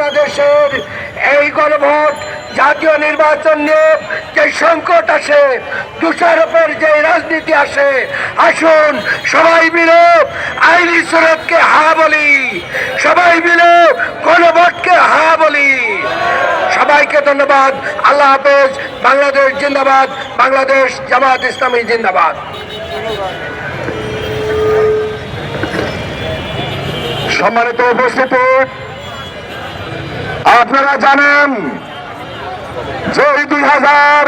বাংলাদেশের এই গণভোট জাতীয় নির্বাচন নিয়ে যে সংকট আসে, দোষারোপের যে রাজনীতি আসে, আসুন সবাই মিলে আইনি সুরতকে হা বলি, সবাই মিলে গণভোটকে হা বলি। সবাইকে ধন্যবাদ। আল্লাহ হাফেজ। বাংলাদেশ জিন্দাবাদ। বাংলাদেশ জামাত ইসলামী জিন্দাবাদ। সম্মানিত উপস্থিতি, আপনারা জানেন যে 2000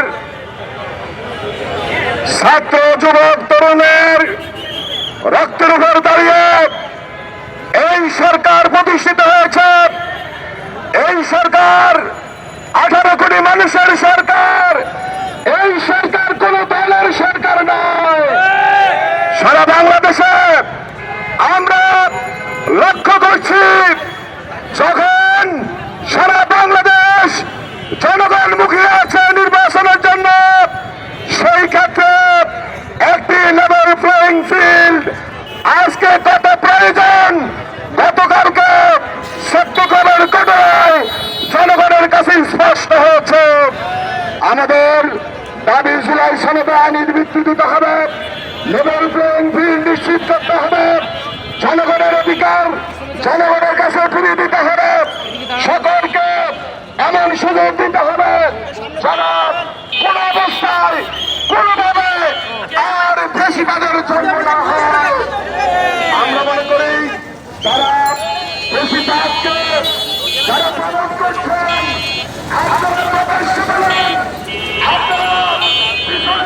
ছাত্র যুবক তরুণের রক্তের উপর দাঁড়িয়ে এই সরকার প্রতিষ্ঠিত হয়েছে। এই সরকার 18 কোটি মানুষের সরকার। এই সরকার কোন দলের সরকার নয়। সারা বাংলাদেশে আমরা লক্ষ্য করছি, যখন সারা বাংলাদেশ জনগণ মুখী আছে নির্বাচনের জন্য, সেই ক্ষেত্রে একটি লেভেল প্লেইং ফিল্ড আজকে কত প্রয়োজন, গতকালকে সেপ্টেম্বরের ঘটনায় জনগণের কাছে স্পষ্ট হয়েছে। আমাদের দাবি জুলাই সনদে আইনের ভিত্তি দিতে হবে, লেভেল প্লেইং ফিল্ড নিশ্চিত করতে হবে, জনগণের অধিকার জনগণের কাছে ফিরিয়ে দিতে হবে, সকলকে এমন সুযোগ দিতে হবে যারা কোন অবস্থায় কোনভাবে আর বেশিবাদের জন্ম না হয়। আমরা মনে করি যারা বেশিবাদকে যারা পালন করছে